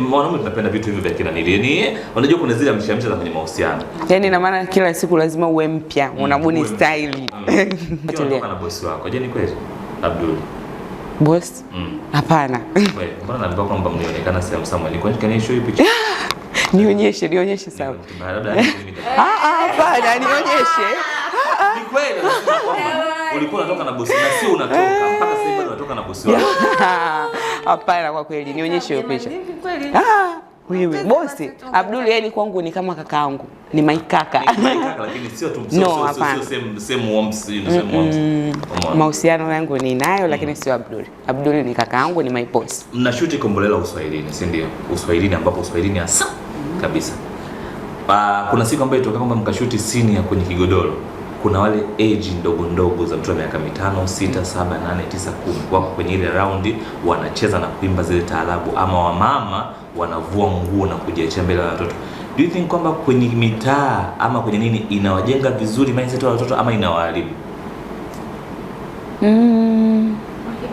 mwanaume tunapenda vitu hivyo vya kina nini. Unajua kuna zile mshamsha za kwenye mahusiano. Yaani ina maana kila siku lazima uwe mpya, unabuni style. Kutoka na bosi wako. Je, ni kweli? Abdul. Boss? Hapana. Wewe, mbona naambiwa kwamba mlionekana sehemu Samuel? Can you show you picture? Nionyeshe sawa. Hapana, nionyeshe. Ni kweli. Ulikuwa unatoka na bosi na sio unatoka mpaka sasa hivi unatoka na bosi wako. Hapana, kwa kweli nionyeshe hiyo picha. Wewe bosi Abdul yeye kwangu ni kama kakaangu, ni my kaka. Lakini sio tu same warmth. Mahusiano yangu ni nayo lakini sio Abdul. Abdul ni kakaangu, ni my boss. Mnashuti Kombolela Uswahilini, si ndio? Uswahilini ambapo Uswahilini hasa kabisa. Kuna siku ambayo ilitokea kwamba mkashuti scene ya kwenye kigodoro. Kuna wale age ndogo za mtu wa miaka 5, 6, 7, 8, 9, 10 wako kwenye ile round wanacheza na kuimba zile taarabu, ama wamama wanavua nguo na kujiachia mbele ya watoto. Do you think kwamba kwenye mitaa ama kwenye nini inawajenga vizuri mindset ya watoto ama inawaharibu?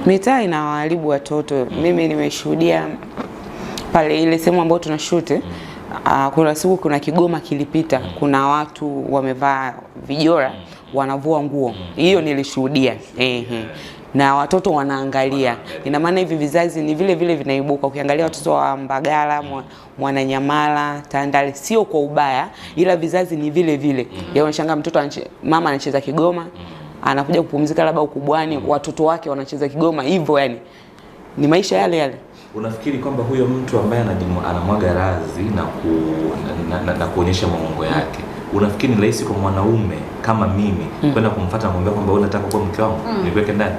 Mitaa inawaharibu watoto. Mimi nimeshuhudia pale ile sehemu ambayo tunashoot. Kuna siku kuna Kigoma kilipita, kuna watu wamevaa vijora wanavua nguo. Hiyo nilishuhudia. Na watoto wanaangalia. Ina maana hivi vizazi ni vile vile vinaibuka. Ukiangalia watoto wa Mbagala, Mwananyamala, Tandale sio kwa ubaya, ila vizazi ni vile vile. Yeye unashangaa mtoto mama anacheza Kigoma, anakuja kupumzika labda ukubwani, watoto wake wanacheza Kigoma hivyo, yani ni maisha yale. Unafikiri kwamba huyo mtu ambaye anamwaga razi na kuonyesha maungo yake, unafikiri ni rahisi kwa mwanaume kama mimi kwenda kumfuata na kumwambia kwamba wewe unataka kuwa mke wangu niweke ndani?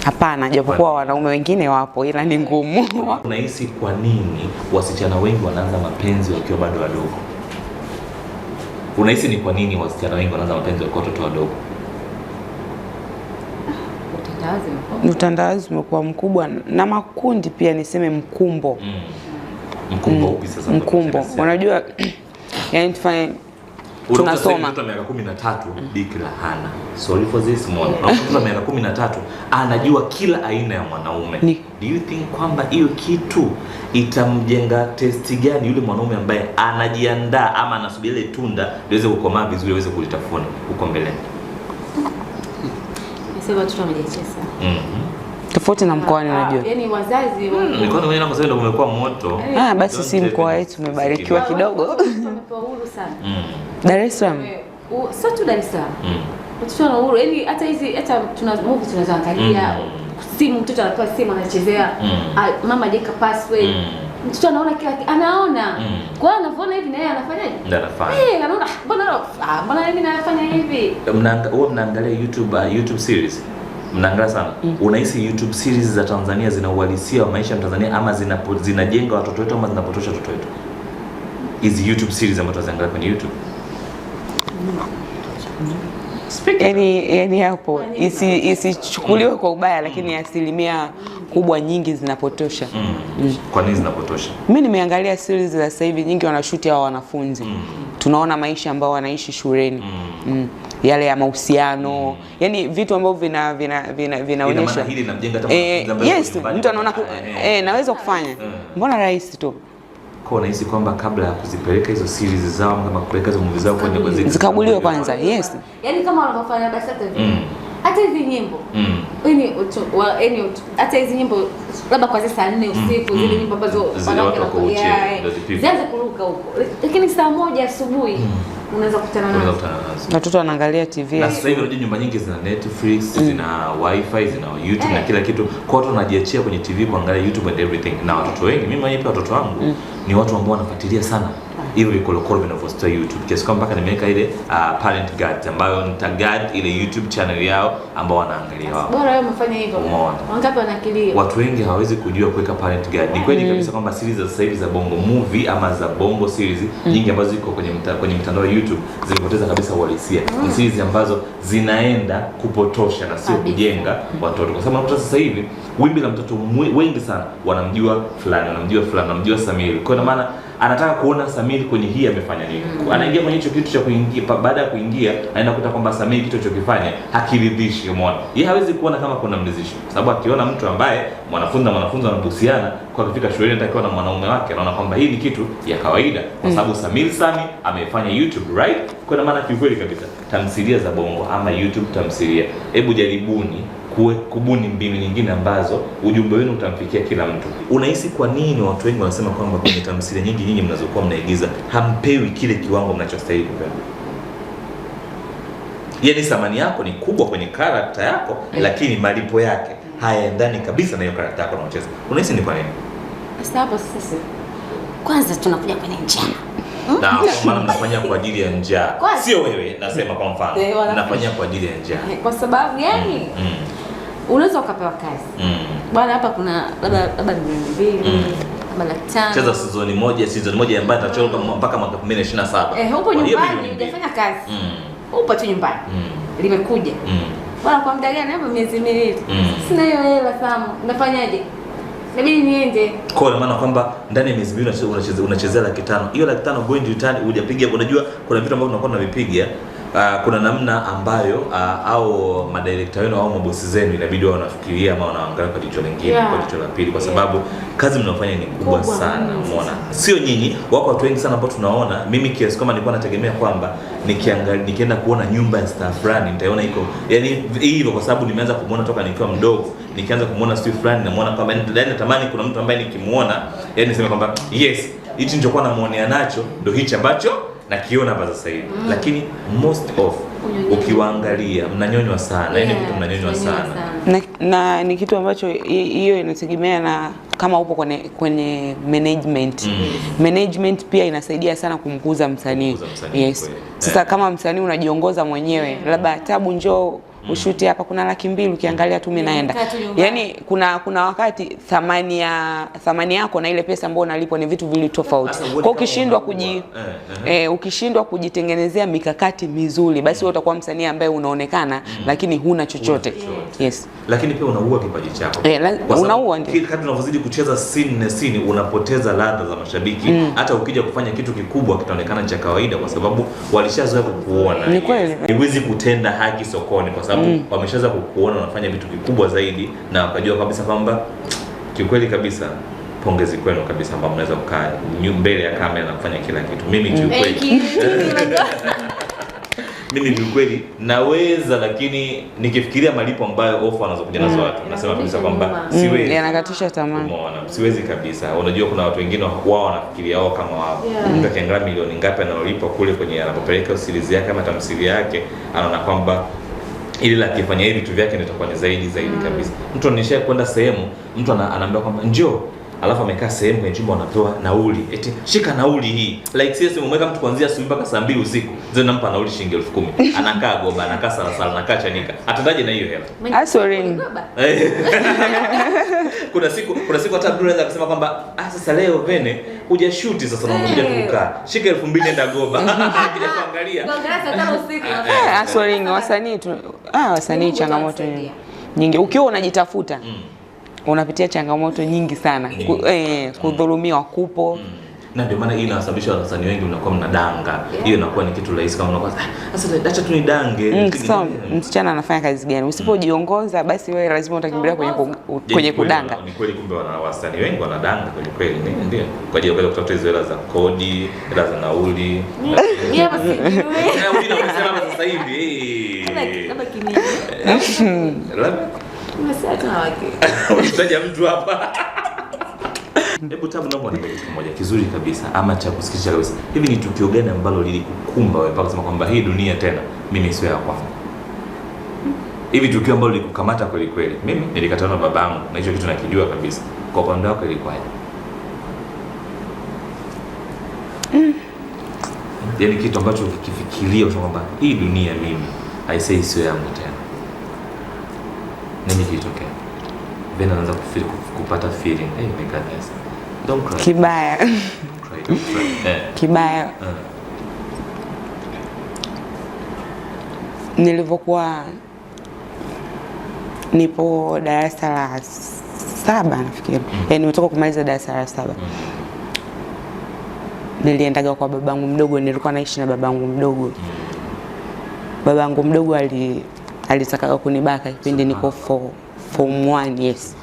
Hapana, japokuwa wanaume wengine wapo ila ni ngumu. Unahisi kwa nini wasichana wengi wanaanza mapenzi wakiwa bado wadogo? Unahisi ni kwa nini wasichana wengi wanaanza mapenzi wakiwa watoto wadogo? Utandawazi umekuwa mkubwa na makundi pia, niseme mkumbo. Mkumbo upi sasa? Mkumbo. Unajua yani tunasoma mtoto wa miaka 13 bikira hana. Sorry for this one. Mtoto wa miaka 13 anajua kila aina ya mwanaume. Do you think kwamba hiyo kitu itamjenga testi gani yule mwanaume ambaye anajiandaa ama anasubiri ile tunda liweze kukomaa vizuri aweze kulitafuna huko mbele? Sasa watoto wamejechesa. Tofauti na mkoani unajua. Yaani wazazi mikono wenyewe na ndio umekuwa moto. Basi si mkoa wetu umebarikiwa kidogo. Wamepewa uhuru sana. Dar es Salaam. Sio tu Dar es Salaam. Watoto wana uhuru. Yaani hata hizi tunazoangalia simu, mtoto anapewa simu anachezea. Mama hajaweka password. Mtoto anaona kila kitu, anaona. Kwa hiyo anaona hivi na yeye anafanyaje? Ndio anafanya. Anaona mbona mimi nafanya hivi? Mnaangalia YouTube series. Mnaangalia sana. Unahisi YouTube series za Tanzania zina uhalisia wa maisha ya Tanzania ama zinajenga watoto wetu ama zinapotosha watoto wetu? Hizi YouTube series ambazo tunaangalia kwenye YouTube. Yani hapo isichukuliwe kwa ubaya, lakini asilimia kubwa nyingi zinapotosha. Kwa nini zinapotosha? Mimi nimeangalia series za sasa hivi nyingi wanashuti hao wanafunzi. Tunaona maisha ambao wanaishi shuleni. Yale ya mahusiano, yani vitu ambavyo vinaonyesha hili linamjenga hata yes, mtu anaona naweza kufanya. Mbona rahisi tu. Kwa nahisi kwamba kabla ya kuzipeleka hizo series zao kama kupeleka hizo movies zao kwenda kwa zikaguliwe kwanza. Yes. Yaani kama wanavyofanya basi hata hizi nyimbo. Yaani hata hizi nyimbo labda kwa saa 4 usiku zile nyimbo ambazo wanawake zianze kuruka huko. Lakini saa 1 asubuhi unaweza kukutana nazo. Watoto wanaangalia TV. Na sasa hivi unajua nyumba nyingi zina Netflix, zina Wi-Fi, zina YouTube na kila kitu. Kwa watu wanajiachia kwenye TV kuangalia YouTube and everything. Na watoto wengi, mimi mwenyewe pia watoto wangu ni watu ambao wanafuatilia sana hivyo vikolokolo vinavyostoa YouTube. Kiasi kwamba mpaka nimeweka ile parent guide ambayo nitaguide ile YouTube channel yao ambao wanaangalia wao. Bora wewe umefanya hivyo. Wangapi wanakilia? Watu wengi hawawezi kujua kuweka parent guide. Ni kweli kabisa kwamba series za sasa hivi za Bongo Movie ama za Bongo series nyingi ambazo ziko kwenye mtandao wa YouTube zimepoteza kabisa uhalisia. Ni series ambazo zinaenda kupotosha na sio kujenga watoto. Kwa sababu sasa hivi wimbi la mtoto wengi sana wanamjua fulani, wanamjua Samir. Kwa maana anataka kuona Samir kwenye hii amefanya nini. Anaingia kwenye hicho kitu cha kuingia, baada ya kuingia anaenda kukuta kwamba Samir kitu alichokifanya hakiridhishi, umeona. Yeye hawezi kuona kama kuna mridhishi, kwa sababu akiona mtu ambaye mwanafunzi wanabusiana kwa kufika shuleni atakiwa na mwanaume wake, anaona kwamba hii ni kitu ya kawaida kwa sababu Samir Sami amefanya YouTube, right? Kwa maana kiukweli kabisa tamthilia za Bongo ama YouTube tamthilia, hebu jaribuni kubuni mbinu nyingine ambazo ujumbe wenu utamfikia kila mtu. Unahisi kwa nini watu wengi wanasema kwamba kwenye tamthilia nyingi nyinyi mnazokuwa mnaigiza hampewi kile kiwango mnachostahili kupewa? Yaani thamani yako ni kubwa kwenye karakta yako, lakini malipo yake hayaendani kabisa na hiyo karakta yako unayocheza. Unahisi ni kwa nini? Sasa hapo sasa kwanza tunakuja kwenye njaa. Na kwa maana mnafanya kwa ajili ya njaa. Sio wewe, nasema kwa mfano. Mnafanya kwa ajili ya njaa. Kwa sababu yani unaweza ukapewa kazi. Bwana hapa kuna labda 200,000, labda 500,000. Cheza season moja ambayo itachora mpaka mwaka 2027. Huko nyumbani hujafanya kazi. Upo tu nyumbani. Limekuja. Bwana kwa muda gani? Hapa miezi 2. Sina hiyo hela Sam. Unafanyaje? Inabidi niende. Kwa maana kwamba ndani ya miezi 2 unachezea 500,000. Hiyo 500,000 going to return hujapiga. Unajua kuna vitu ambavyo tunakuwa tunavipiga. Kuna namna ambayo au madirector wenu au mabosi zenu inabidi wao wanafikiria ama wanaangalia kwa jicho lingine, kwa jicho la pili, kwa sababu kazi mnayofanya ni kubwa sana, umeona. Sio nyinyi, wako watu wengi sana ambao tunaona. Mimi kiasi kama nilikuwa nategemea kwamba nikienda kuona nyumba ya star fulani nitaona iko yani hivyo, kwa sababu nimeanza kumuona toka nikiwa mdogo. Nikianza kumuona star fulani namuona kwamba natamani kuna mtu ambaye nikimuona yani niseme kwamba yes, hichi nilichokuwa namuonea nacho ndio hichi ambacho nakiona hapa sasa hivi. Lakini most of ukiwaangalia mnanyonywa sana, yani vitu mnanyonywa sana. Na ni kitu ambacho hiyo inategemea na kama upo kwenye management. Management pia inasaidia sana kumkuza msanii. Yes. Sasa kama msanii unajiongoza mwenyewe, labda Tabu njoo ushuti hapa kuna 200,000 ukiangalia tu mimi naenda. Yaani kuna wakati thamani yako na ile pesa ambayo unalipwa ni vitu vili tofauti. Kwa ukishindwa kujitengenezea mikakati mizuri, basi wewe utakuwa msanii ambaye unaonekana lakini huna chochote. Yes. Lakini pia unaua kipaji chako. Unaua ndio. Kadri unavyozidi kucheza scene unapoteza ladha za mashabiki. Hata ukija kufanya kitu kikubwa kitaonekana cha kawaida kwa sababu walishazoea kukuona. Ni kweli. Huwezi kutenda haki sokoni kwa sababu wameshaanza kukuona unafanya vitu vikubwa zaidi na wakajua kabisa kwamba kiukweli kabisa pongezi kwenu kabisa ambao mnaweza kukaa mbele ya kamera na kufanya kila kitu. Mimi kiukweli naweza, lakini nikifikiria malipo ambayo ofa wanazokuja nazo watu nasema kabisa kwamba siwezi. Yanakatisha tamaa. Umeona? Siwezi kabisa. Unajua kuna watu wengine wao wanafikiria wao kama wao. Mtu akiangalia milioni ngapi analipwa kule kwenye anapopeleka series yake ama tamthilia yake, anaona kwamba ili la kifanya hivi vitu vyake nitakuwa ni zaidi kabisa. Mtu anisha kwenda sehemu, mtu anaambia kwamba njoo, alafu amekaa sehemu kwenye chumba anapewa nauli. Eti shika nauli hii. Like seriously umeweka mtu kuanzia asubuhi mpaka saa 2 usiku. Zile nampa nauli shilingi 10,000. Anakaa Goba, anakaa Salasala, anakaa Chanika. Atataje na hiyo hela? Sorry. Kuna siku hata Bruno anaweza kusema kwamba sasa leo Vene hujashuti sasa unakuja kukaa. Shika 2,000 nenda Goba. Akija kuangalia. Kuangalia saa 5 usiku. Sorry, wasanii tu. Wasanii changamoto nyingi. Ukiwa unajitafuta unapitia changamoto nyingi sana. Kudhulumiwa kupo. Na ndio maana hii inasababisha wasanii wengi mnakuwa mnadanga. Hiyo inakuwa ni kitu rahisi kama unakuwa sasa acha tu ni dange. Msichana anafanya kazi gani? Usipojiongoza basi wewe lazima utakimbilia kwenye kudanga. Ni kweli, kumbe wasanii wengi wanadanga kweli. Ndio. Kwa ajili ya kutafuta hizo hela za kodi, hela za nauli. Mimi hapa sijui. Nauli na pesa sasa hivi. Labda kimini. Labda Umesema wake. Unataja mtu hapa. Hebu Tabu, naomba niambie kitu kimoja kizuri kabisa ama cha kusikitisha kabisa. Hivi ni tukio gani ambalo lilikukumba wewe mpaka kusema kwamba hii dunia tena mimi sio ya kwangu? Hivi tukio ambalo lilikukamata kweli? Mimi nilikatana na babangu na hicho kitu nakijua kabisa. Kwa upande wako ilikuwaje? Yaani kitu ambacho ukifikiria usema kwamba hii dunia mimi haisei sio yangu tena. Nini kilitokea? Then anaanza kupata feeling, hey my goodness, don't cry. Kibaya. Don't cry. Kibaya. Nilivyokuwa nipo darasa la 7 nafikiri. Nimetoka kumaliza darasa la 7. niliendaga kwa babangu mdogo, nilikuwa naishi na babangu mdogo. Babangu mdogo alitaka kunibaka kipindi niko form 1. Yes.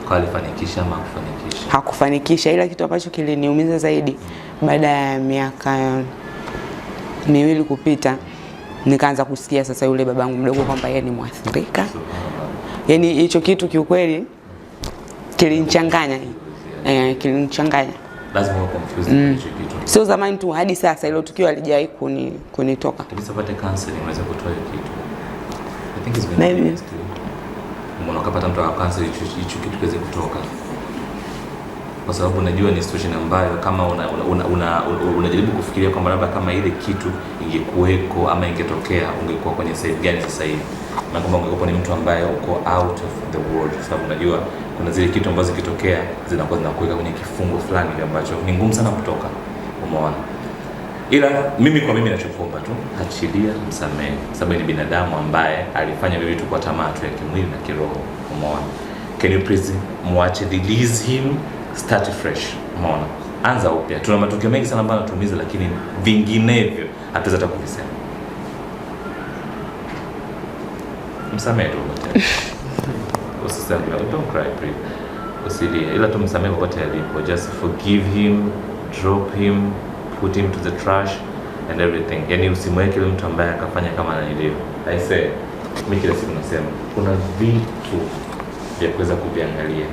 Kwa alifanikisha ama hakufanikisha? Hakufanikisha, ila kitu ambacho kiliniumiza zaidi baada ya miaka 2 kupita nikaanza kusikia sasa yule babangu mdogo kwamba yeye ni mwathirika. Yaani hicho kitu kiukweli kilinichanganya. Kilinichanganya. Lazima uwe confused na hicho kitu. Sio zamani tu, hadi sasa ile tukio halijawahi kunitoka. Kabisa pate counseling unaweza kutoa hiyo kitu. I think it's been maybe nice to. Mbona ukapata mtu wa counseling hicho kitu kiweze kutoka. Kwa sababu unajua ni situation ambayo kama unajaribu kufikiria kwamba labda kama ile kitu ingekuweko ama ingetokea ungekuwa kwenye side gani sasa hivi. Na kama ungekuwa ni mtu ambaye uko out of the world, kwa sababu unajua kuna zile kitu ambazo zikitokea zinakuwa zinakuweka kwenye kifungo fulani ambacho ni ngumu sana kutoka. Umeona? Ila mimi kwa mimi nachokuomba tu, achilia, msamehe, sababu ni binadamu ambaye alifanya vitu kwa tamaa tu ya kimwili na kiroho. Umeona? Can you please muache, release him, start fresh. Umeona? Anza upya. Tuna matukio mengi sana ambayo yanatumiza, lakini vinginevyo hatuweza hata kuvisema. Msamehe tu wote. Usiseme, don't cry, please. Usilie, ila tumsamehe wote alipo. Just forgive him, drop him, put him to the trash and everything. Yani usimweke yule mtu ambaye akafanya kama ananilio. I say, mimi kila siku nasema, kuna vitu vya kuweza kuviangalia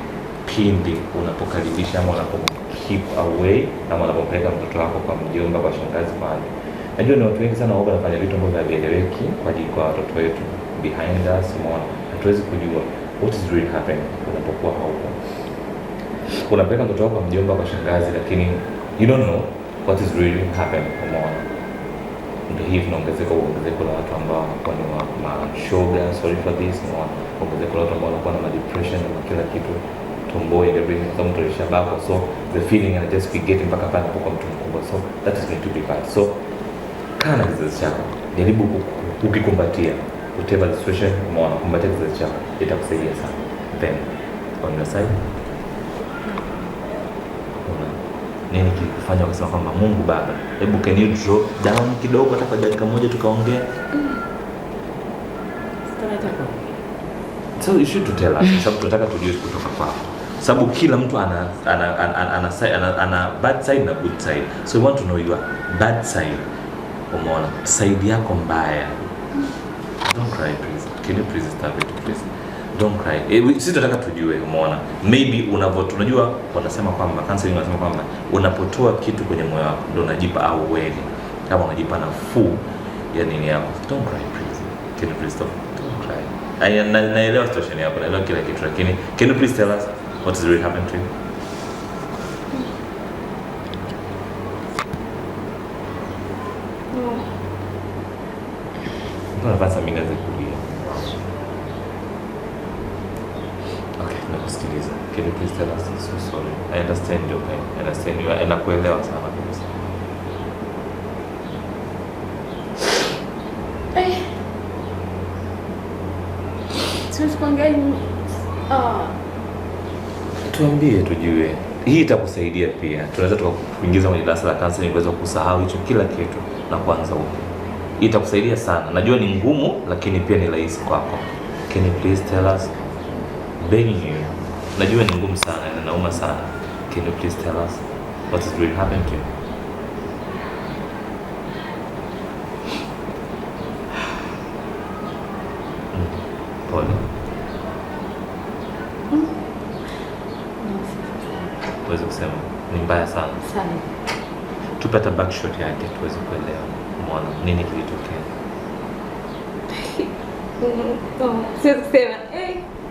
pindi unapokaribisha ama unapo-keep away ama unapopeleka mtoto wako kwa mjomba, kwa shangazi mahali. Najua ni watu wengi sana wao wanafanya vitu ambavyo havieleweki kwa ajili kwa watoto wetu behind us. Umeona? Hatuwezi kujua what is really happening unapokuwa haupo. Unapeleka mtoto wako kwa mjomba, kwa shangazi, lakini you don't know what is really happening. Umeona? Ndio hivi ongezeko la watu ambao wanakuwa ni mashoga, sorry for this. Umeona? Ongezeko la watu ambao wanakuwa na depression na kila kitu, tomboy and everything, kama mtu alishabako, so the feeling and just be getting mpaka pale kwa mtu mkubwa, so that is going to be bad. So kana kizazi chako, jaribu ukikumbatia whatever the situation, umeona, kumbatia kizazi chako, itakusaidia sana. Then on your side, nini kikufanya ukasema kwamba Mungu Baba, hebu can you drop down kidogo hata kwa dakika moja tukaongea? So you should tell us, sababu tunataka tujue kutoka kwako. Sababu kila mtu ana bad side na good side. So we want to know your bad side. Umeona? Side yako mbaya. Don't cry, please. Can you please stop it, please? Don't cry. Sisi tunataka tujue, umeona? Maybe unajua wanasema kwamba counseling wanasema kwamba unapotoa kitu kwenye moyo wako ndio unajipa ahueni, kama unajipa nafuu ya nini yako. Don't cry, please. Can you please stop? Don't cry. Naelewa situation yako, naelewa kila kitu, lakini can you please tell us what is really happening to you? Mbona basi mimi ngazi kulia? Okay, nakusikiliza. Can you please tell us? So sorry. I understand your pain. I understand you. Nakuelewa sana kabisa. Tuambie tujue. Hii itakusaidia pia. Tunaweza tukakuingiza kwenye darasa la counseling kuweza kusahau hicho kila kitu na kuanza upya. Hii itakusaidia sana. Najua ni ngumu, lakini pia ni rahisi kwako. Can you please tell us? Begging you. Najua ni ngumu sana na nauma sana. Can you please tell us what is really happening to you? Pole. Tuweze kusema ni mbaya sana. Sana. Tupata backshot yake tuweze kuelewa. Umeona nini kilitokea? Siwezi kusema.